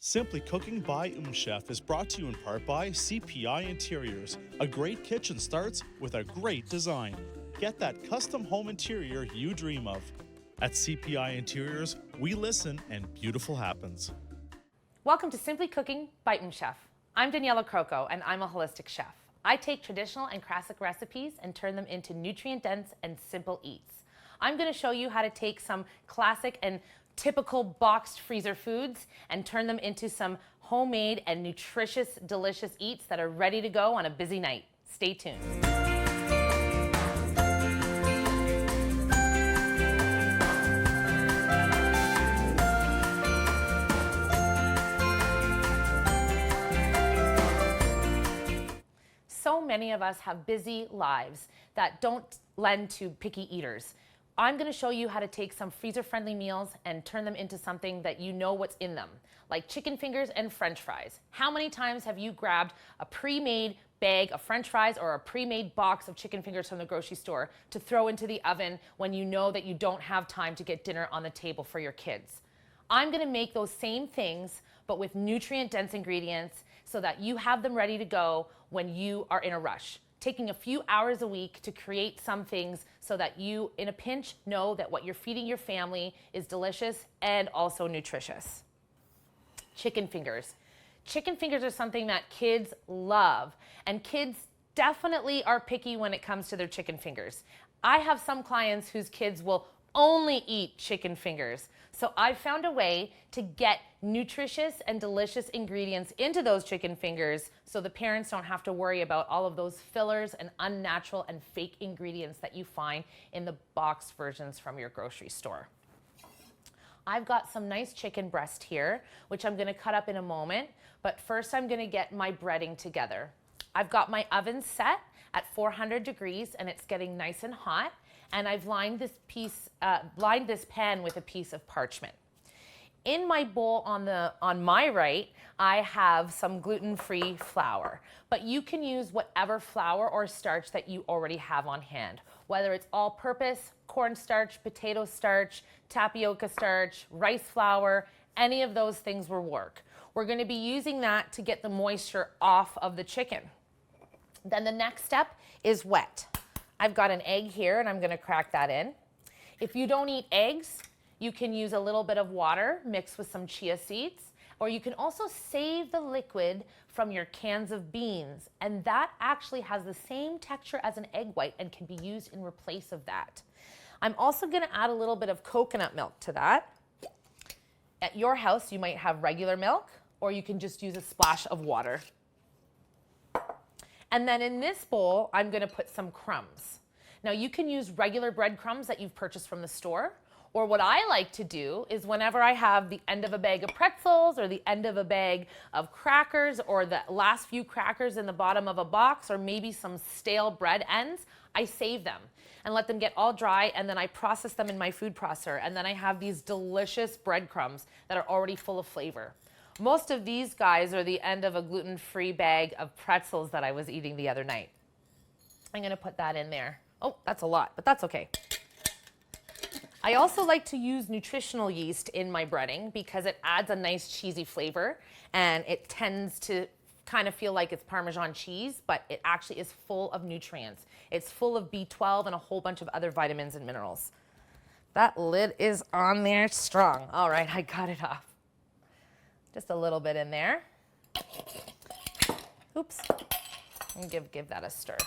Simply Cooking by MmmChef is brought to you in part by CPI Interiors. A great kitchen starts with a great design. Get that custom home interior you dream of. At CPI Interiors, we listen and beautiful happens. Welcome to Simply Cooking by MmmChef. I'm Daniela Croco and I'm a holistic chef. I take traditional and classic recipes and turn them into nutrient-dense and simple eats. I'm going to show you how to take some classic and typical boxed freezer foods and turn them into some homemade and nutritious, delicious eats that are ready to go on a busy night. Stay tuned. So many of us have busy lives that don't lend to picky eaters. I'm going to show you how to take some freezer-friendly meals and turn them into something that you know what's in them, like chicken fingers and French fries. How many times have you grabbed a pre-made bag of French fries or a pre-made box of chicken fingers from the grocery store to throw into the oven when you know that you don't have time to get dinner on the table for your kids? I'm going to make those same things, but with nutrient-dense ingredients so that you have them ready to go when you are in a rush. Taking a few hours a week to create some things so that you, in a pinch, know that what you're feeding your family is delicious and also nutritious. Chicken fingers. Chicken fingers are something that kids love, and kids definitely are picky when it comes to their chicken fingers. I have some clients whose kids will only eat chicken fingers. So I found a way to get nutritious and delicious ingredients into those chicken fingers so the parents don't have to worry about all of those fillers and unnatural and fake ingredients that you find in the boxed versions from your grocery store. I've got some nice chicken breast here, which I'm gonna cut up in a moment, but first I'm gonna get my breading together. I've got my oven set at 400 degrees and it's getting nice and hot. And I've lined this pan with a piece of parchment. In my bowl on my right, I have some gluten-free flour, but you can use whatever flour or starch that you already have on hand, whether it's all-purpose, cornstarch, potato starch, tapioca starch, rice flour, any of those things will work. We're going to be using that to get the moisture off of the chicken. Then the next step is wet. I've got an egg here and I'm going to crack that in. If you don't eat eggs, you can use a little bit of water mixed with some chia seeds, or you can also save the liquid from your cans of beans, and that actually has the same texture as an egg white and can be used in replace of that. I'm also going to add a little bit of coconut milk to that. At your house, you might have regular milk, or you can just use a splash of water. And then in this bowl, I'm going to put some crumbs. Now you can use regular breadcrumbs that you've purchased from the store, or what I like to do is whenever I have the end of a bag of pretzels or the end of a bag of crackers or the last few crackers in the bottom of a box or maybe some stale bread ends, I save them and let them get all dry, and then I process them in my food processor, and then I have these delicious breadcrumbs that are already full of flavor. Most of these guys are the end of a gluten-free bag of pretzels that I was eating the other night. I'm gonna put that in there. Oh, that's a lot, but that's okay. I also like to use nutritional yeast in my breading because it adds a nice cheesy flavor and it tends to kind of feel like it's Parmesan cheese, but it actually is full of nutrients. It's full of B12 and a whole bunch of other vitamins and minerals. That lid is on there strong. All right, I got it off. Just a little bit in there. Oops. And give that a stir,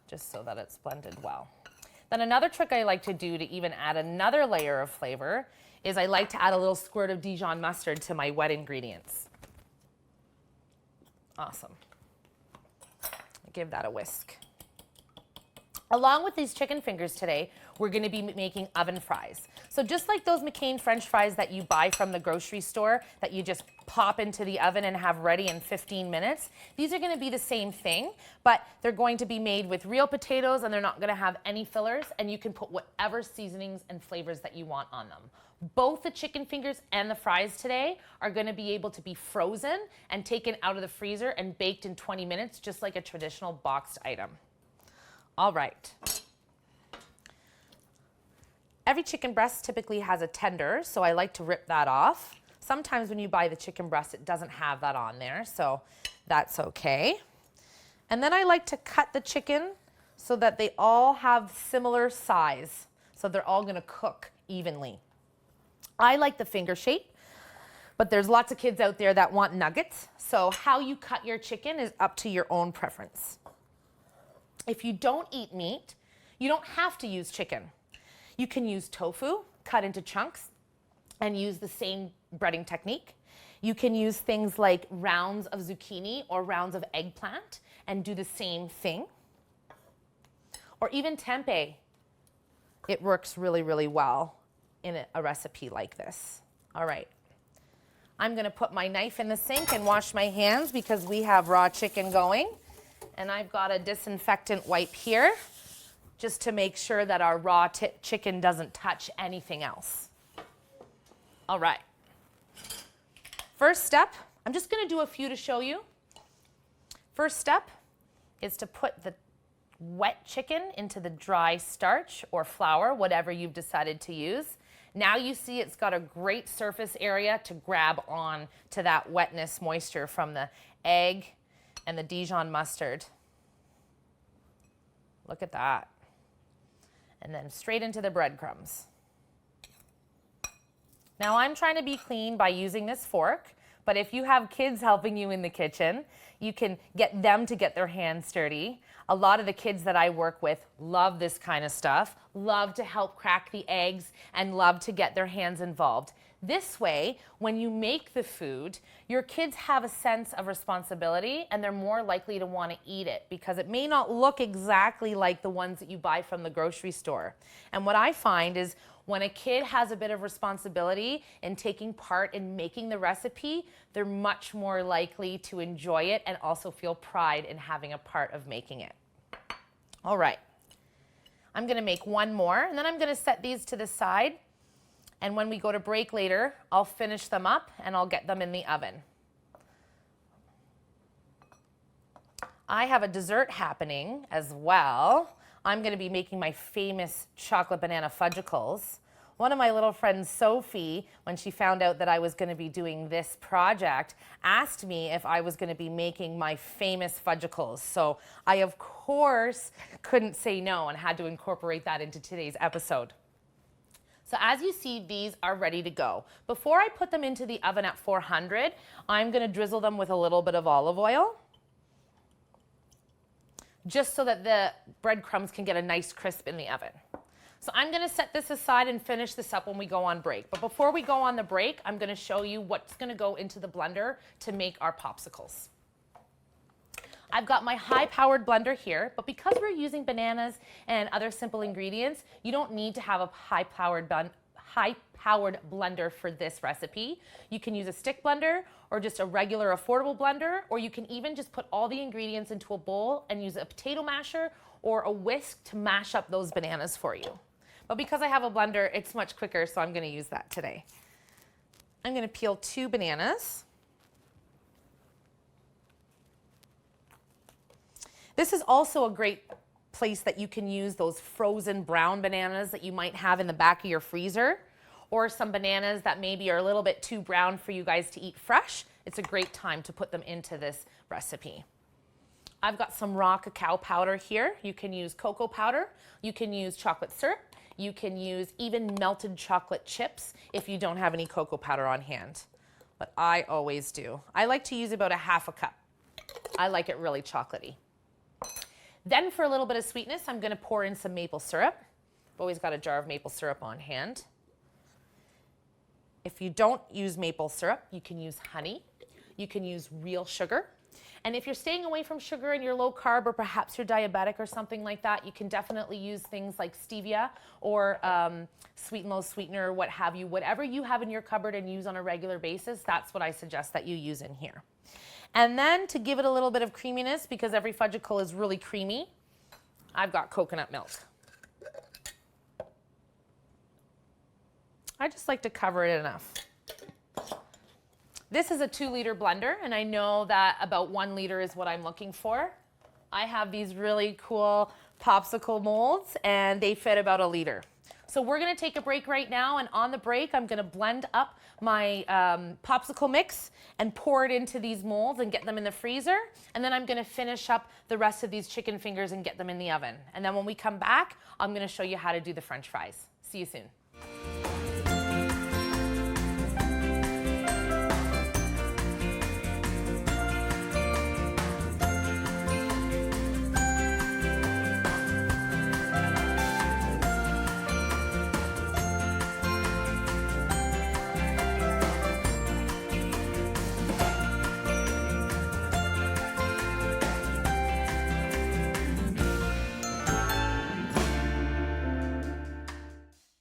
just so that it's blended well. Then another trick I like to do to even add another layer of flavor is I like to add a little squirt of Dijon mustard to my wet ingredients. Awesome. Give that a whisk. Along with these chicken fingers today, we're going to be making oven fries. So just like those McCain French fries that you buy from the grocery store that you just pop into the oven and have ready in 15 minutes, these are going to be the same thing, but they're going to be made with real potatoes and they're not going to have any fillers, and you can put whatever seasonings and flavors that you want on them. Both the chicken fingers and the fries today are going to be able to be frozen and taken out of the freezer and baked in 20 minutes, just like a traditional boxed item. All right. Every chicken breast typically has a tender, so I like to rip that off Sometimes when you buy the chicken breast, it doesn't have that on there, so that's okay. And then I like to cut the chicken so that they all have similar size, so they're all gonna cook evenly. I like the finger shape, but there's lots of kids out there that want nuggets, so how you cut your chicken is up to your own preference. If you don't eat meat, you don't have to use chicken. You can use tofu, cut into chunks, and use the same breading technique. You can use things like rounds of zucchini or rounds of eggplant and do the same thing. Or even tempeh. It works really, really well in a recipe like this. All right. I'm gonna put my knife in the sink and wash my hands because we have raw chicken going. And I've got a disinfectant wipe here just to make sure that our raw chicken doesn't touch anything else. All right. First step, I'm just gonna do a few to show you. First step is to put the wet chicken into the dry starch or flour, whatever you've decided to use. Now you see it's got a great surface area to grab on to that wetness moisture from the egg and the Dijon mustard. Look at that. And then straight into the breadcrumbs. Now I'm trying to be clean by using this fork, but if you have kids helping you in the kitchen, you can get them to get their hands dirty. A lot of the kids that I work with love this kind of stuff, love to help crack the eggs, and love to get their hands involved. This way, when you make the food, your kids have a sense of responsibility and they're more likely to want to eat it because it may not look exactly like the ones that you buy from the grocery store. And what I find is when a kid has a bit of responsibility in taking part in making the recipe, they're much more likely to enjoy it and also feel pride in having a part of making it. All right, I'm gonna make one more and then I'm gonna set these to the side. And when we go to break later, I'll finish them up and I'll get them in the oven. I have a dessert happening as well. I'm gonna be making my famous chocolate banana fudgicles. One of my little friends, Sophie, when she found out that I was gonna be doing this project, asked me if I was gonna be making my famous fudgicles. So I, of course, couldn't say no and had to incorporate that into today's episode. So as you see, these are ready to go. Before I put them into the oven at 400, I'm gonna drizzle them with a little bit of olive oil, just so that the breadcrumbs can get a nice crisp in the oven. So I'm gonna set this aside and finish this up when we go on break. But before we go on the break, I'm gonna show you what's gonna go into the blender to make our popsicles. I've got my high-powered blender here, but because we're using bananas and other simple ingredients, you don't need to have a high-powered blender for this recipe. You can use a stick blender or just a regular affordable blender, or you can even just put all the ingredients into a bowl and use a potato masher or a whisk to mash up those bananas for you. But because I have a blender, it's much quicker, so I'm gonna use that today. I'm gonna peel 2 bananas. This is also a great place that you can use those frozen brown bananas that you might have in the back of your freezer, or some bananas that maybe are a little bit too brown for you guys to eat fresh. It's a great time to put them into this recipe. I've got some raw cacao powder here. You can use cocoa powder, you can use chocolate syrup, you can use even melted chocolate chips if you don't have any cocoa powder on hand. But I always do. I like to use about a half a cup. I like it really chocolatey. Then for a little bit of sweetness, I'm gonna pour in some maple syrup. I've always got a jar of maple syrup on hand. If you don't use maple syrup, you can use honey. You can use real sugar. And if you're staying away from sugar and you're low carb, or perhaps you're diabetic or something like that, you can definitely use things like stevia or sweet and low sweetener, what have you. Whatever you have in your cupboard and use on a regular basis, that's what I suggest that you use in here. And then to give it a little bit of creaminess, because every fudgicle is really creamy, I've got coconut milk. I just like to cover it enough. This is a 2-liter blender, and I know that about 1 liter is what I'm looking for. I have these really cool popsicle molds, and they fit about 1 liter. So we're gonna take a break right now, and on the break, I'm gonna blend up my popsicle mix and pour it into these molds and get them in the freezer. And then I'm gonna finish up the rest of these chicken fingers and get them in the oven. And then when we come back, I'm gonna show you how to do the French fries. See you soon.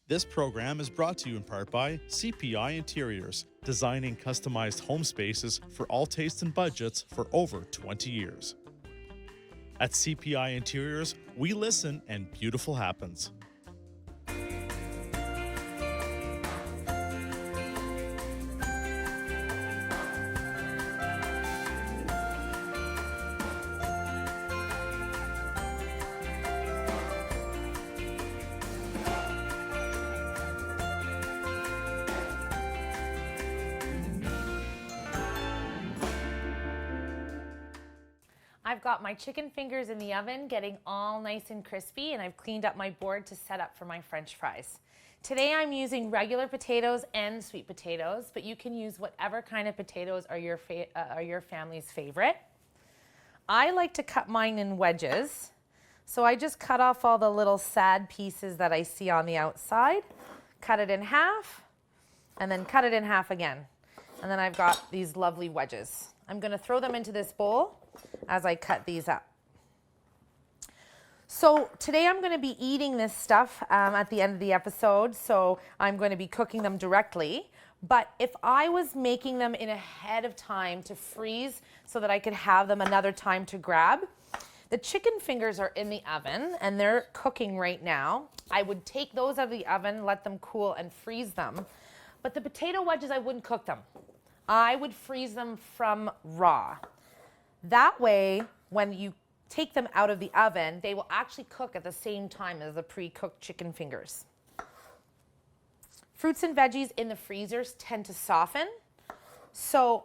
This program is brought to you in part by CPI Interiors, designing customized home spaces for all tastes and budgets for over 20 years. At CPI Interiors, we listen and beautiful happens. I've got my chicken fingers in the oven getting all nice and crispy, and I've cleaned up my board to set up for my French fries. Today I'm using regular potatoes and sweet potatoes, but you can use whatever kind of potatoes are your family's favorite. I like to cut mine in wedges, so I just cut off all the little sad pieces that I see on the outside, cut it in half, and then cut it in half again. And then I've got these lovely wedges. I'm gonna throw them into this bowl as I cut these up. So today I'm going to be eating this stuff at the end of the episode, so I'm going to be cooking them directly. But if I was making them in ahead of time to freeze so that I could have them another time to grab, the chicken fingers are in the oven and they're cooking right now. I would take those out of the oven, let them cool and freeze them. But the potato wedges, I wouldn't cook them. I would freeze them from raw. That way, when you take them out of the oven, they will actually cook at the same time as the pre-cooked chicken fingers. Fruits and veggies in the freezers tend to soften. So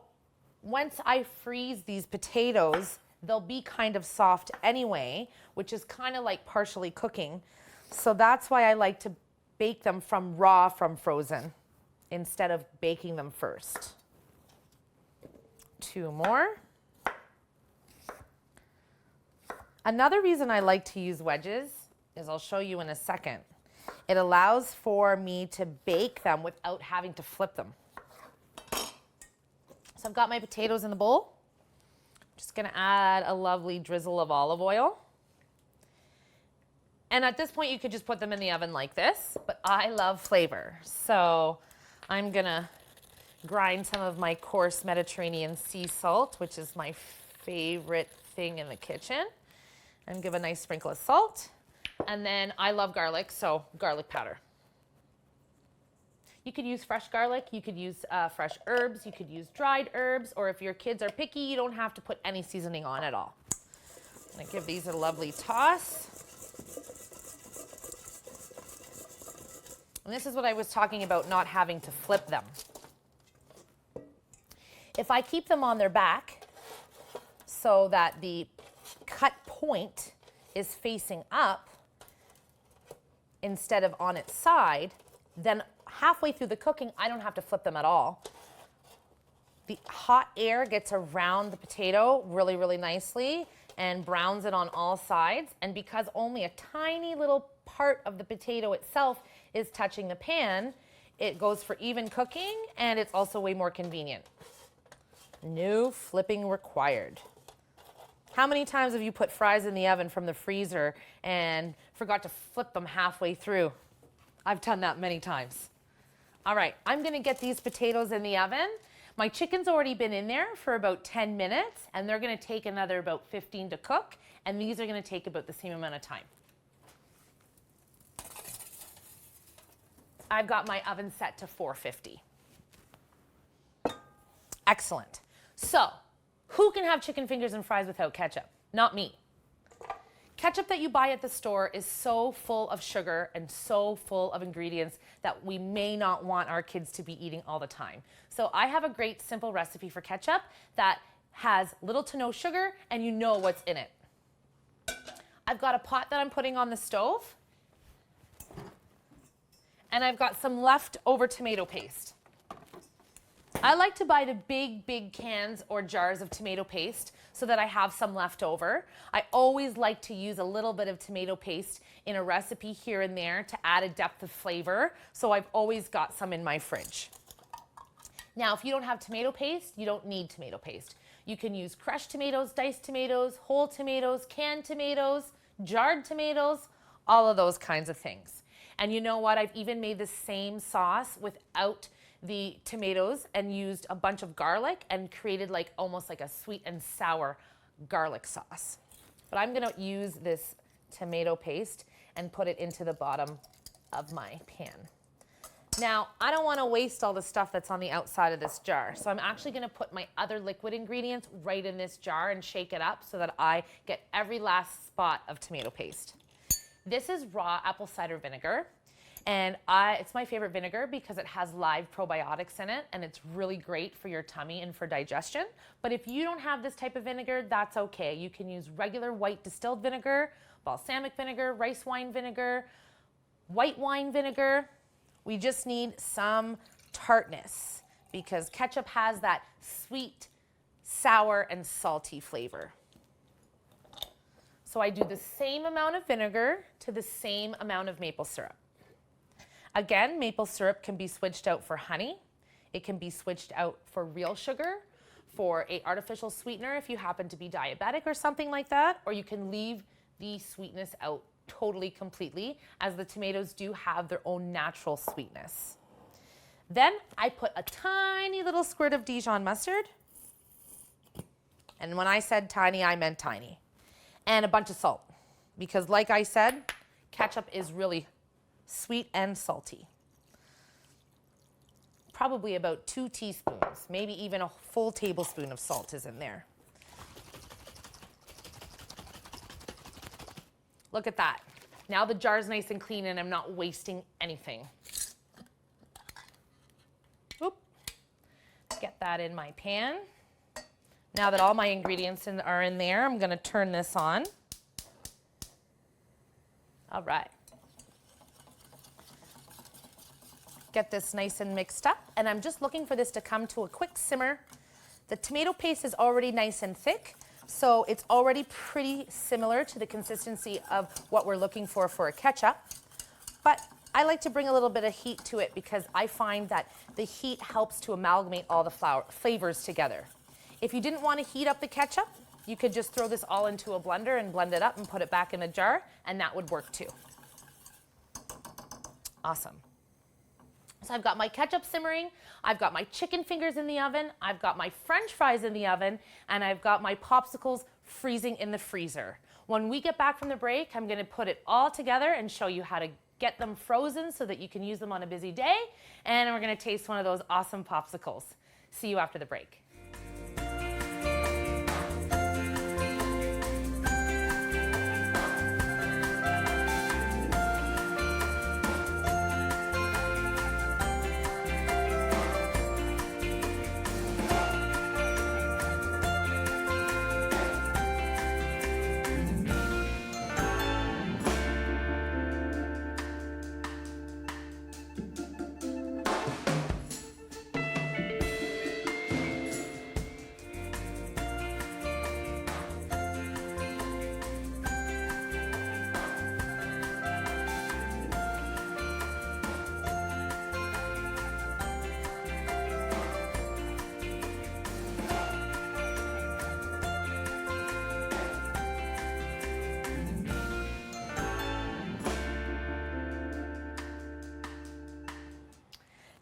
once I freeze these potatoes, they'll be kind of soft anyway, which is kind of like partially cooking. So that's why I like to bake them from raw from frozen instead of baking them first. 2 more. Another reason I like to use wedges is I'll show you in a second. It allows for me to bake them without having to flip them. So I've got my potatoes in the bowl. Just gonna add a lovely drizzle of olive oil. And at this point you could just put them in the oven like this, but I love flavor. So I'm gonna grind some of my coarse Mediterranean sea salt, which is my favorite thing in the kitchen. And give a nice sprinkle of salt. And then I love garlic, so garlic powder. You could use fresh garlic, you could use fresh herbs, you could use dried herbs, or if your kids are picky, you don't have to put any seasoning on at all. I'm gonna give these a lovely toss. And this is what I was talking about, not having to flip them. If I keep them on their back so that the cut point is facing up instead of on its side, then halfway through the cooking, I don't have to flip them at all. The hot air gets around the potato really, really nicely and browns it on all sides. And because only a tiny little part of the potato itself is touching the pan, it goes for even cooking and it's also way more convenient. No flipping required. How many times have you put fries in the oven from the freezer and forgot to flip them halfway through? I've done that many times. All right, I'm gonna get these potatoes in the oven. My chicken's already been in there for about 10 minutes and they're gonna take another about 15 to cook, and these are gonna take about the same amount of time. I've got my oven set to 450. Excellent. So, who can have chicken fingers and fries without ketchup? Not me. Ketchup that you buy at the store is so full of sugar and so full of ingredients that we may not want our kids to be eating all the time. So I have a great simple recipe for ketchup that has little to no sugar and you know what's in it. I've got a pot that I'm putting on the stove and I've got some leftover tomato paste. I like to buy the big cans or jars of tomato paste so that I have some left over. I always like to use a little bit of tomato paste in a recipe here and there to add a depth of flavor, so I've always got some in my fridge. Now, if you don't have tomato paste, you don't need tomato paste. You can use crushed tomatoes, diced tomatoes, whole tomatoes, canned tomatoes, jarred tomatoes, all of those kinds of things. And you know what? I've even made the same sauce without the tomatoes and used a bunch of garlic and created like almost like a sweet and sour garlic sauce. But I'm gonna use this tomato paste and put it into the bottom of my pan. Now, I don't wanna waste all the stuff that's on the outside of this jar, so I'm actually gonna put my other liquid ingredients right in this jar and shake it up so that I get every last spot of tomato paste. This is raw apple cider vinegar. And it's my favorite vinegar because it has live probiotics in it and it's really great for your tummy and for digestion. But if you don't have this type of vinegar, that's okay. You can use regular white distilled vinegar, balsamic vinegar, rice wine vinegar, white wine vinegar. We just need some tartness because ketchup has that sweet, sour, and salty flavor. So I do the same amount of vinegar to the same amount of maple syrup. Again, maple syrup can be switched out for honey. It can be switched out for real sugar, for an artificial sweetener if you happen to be diabetic or something like that, or you can leave the sweetness out totally completely, as the tomatoes do have their own natural sweetness. Then I put a tiny little squirt of Dijon mustard. And when I said tiny, I meant tiny. And a bunch of salt, because like I said, ketchup is really sweet and salty. Probably about 2 teaspoons, maybe even a full tablespoon of salt is in there. Look at that. Now the jar's nice and clean and I'm not wasting anything. Oop. Get that in my pan. Now that all my ingredients are in there, I'm gonna turn this on. All right. Get this nice and mixed up, and I'm just looking for this to come to a quick simmer. The tomato paste is already nice and thick, so it's already pretty similar to the consistency of what we're looking for a ketchup. But I like to bring a little bit of heat to it because I find that the heat helps to amalgamate all the flavors together. If you didn't want to heat up the ketchup, you could just throw this all into a blender and blend it up and put it back in a jar, and that would work too. Awesome. So I've got my ketchup simmering, I've got my chicken fingers in the oven, I've got my French fries in the oven, and I've got my popsicles freezing in the freezer. When we get back from the break, I'm gonna put it all together and show you how to get them frozen so that you can use them on a busy day, and we're gonna taste one of those awesome popsicles. See you after the break.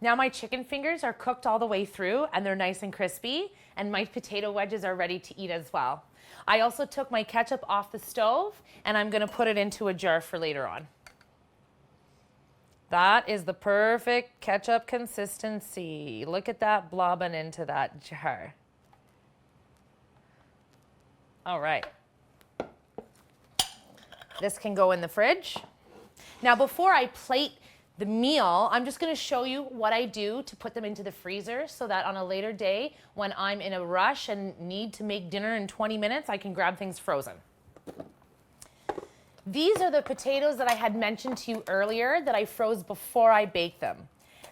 Now my chicken fingers are cooked all the way through and they're nice and crispy, and my potato wedges are ready to eat as well. I also took my ketchup off the stove and I'm gonna put it into a jar for later on. That is the perfect ketchup consistency. Look at that blobbing into that jar. All right. This can go in the fridge. Now, before I plate the meal, I'm just gonna show you what I do to put them into the freezer so that on a later day, when I'm in a rush and need to make dinner in 20 minutes, I can grab things frozen. These are the potatoes that I had mentioned to you earlier that I froze before I baked them.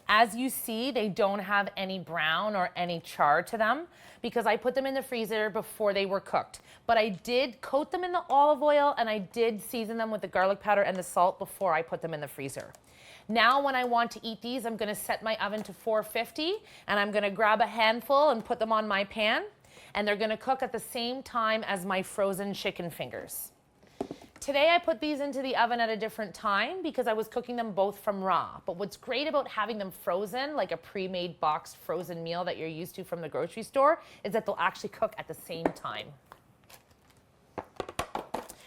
As you see, they don't have any brown or any char to them because I put them in the freezer before they were cooked. But I did coat them in the olive oil and I did season them with the garlic powder and the salt before I put them in the freezer. Now when I want to eat these, I'm gonna set my oven to 450 and I'm gonna grab a handful and put them on my pan, and they're gonna cook at the same time as my frozen chicken fingers. Today I put these into the oven at a different time because I was cooking them both from raw. But what's great about having them frozen, like a pre-made boxed frozen meal that you're used to from the grocery store, is that they'll actually cook at the same time.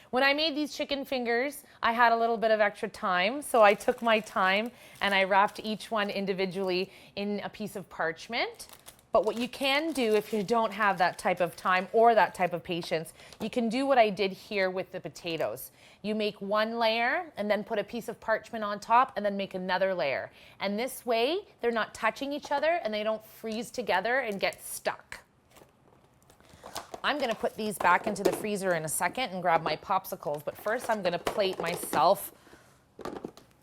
When I made these chicken fingers, I had a little bit of extra time, so I took my time and I wrapped each one individually in a piece of parchment. But what you can do if you don't have that type of time or that type of patience, you can do what I did here with the potatoes. You make one layer and then put a piece of parchment on top and then make another layer. And this way, they're not touching each other and they don't freeze together and get stuck. I'm gonna put these back into the freezer in a second and grab my popsicles, but first I'm gonna plate myself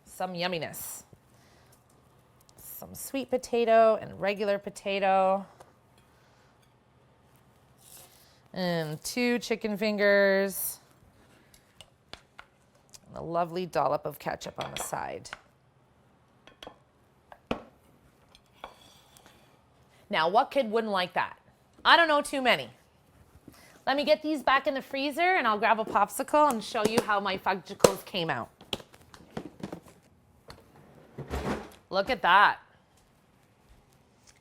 some yumminess. Some sweet potato and regular potato. And 2 chicken fingers. And a lovely dollop of ketchup on the side. Now, what kid wouldn't like that? I don't know too many. Let me get these back in the freezer and I'll grab a popsicle and show you how my fudgicles came out. Look at that.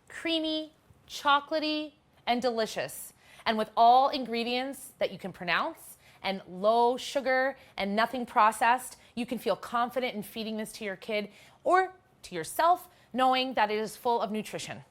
Creamy, chocolatey, and delicious. And with all ingredients that you can pronounce and low sugar and nothing processed, you can feel confident in feeding this to your kid or to yourself, knowing that it is full of nutrition.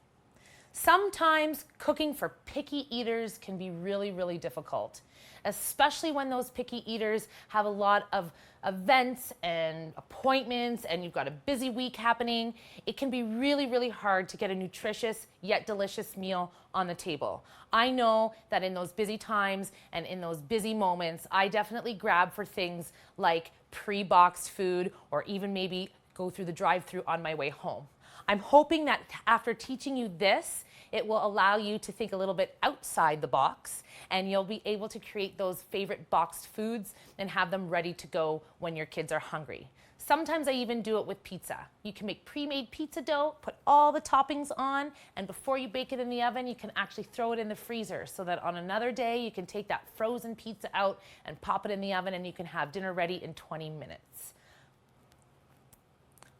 Sometimes cooking for picky eaters can be really, really difficult, especially when those picky eaters have a lot of events and appointments and you've got a busy week happening. It can be really, really hard to get a nutritious yet delicious meal on the table. I know that in those busy times and in those busy moments, I definitely grab for things like pre-boxed food or even maybe go through the drive-thru on my way home. I'm hoping that after teaching you this, it will allow you to think a little bit outside the box and you'll be able to create those favorite boxed foods and have them ready to go when your kids are hungry. Sometimes I even do it with pizza. You can make pre-made pizza dough, put all the toppings on, and before you bake it in the oven, you can actually throw it in the freezer so that on another day, you can take that frozen pizza out and pop it in the oven and you can have dinner ready in 20 minutes.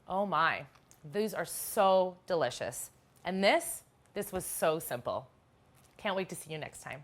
Oh my. These are so delicious. And this was so simple. Can't wait to see you next time.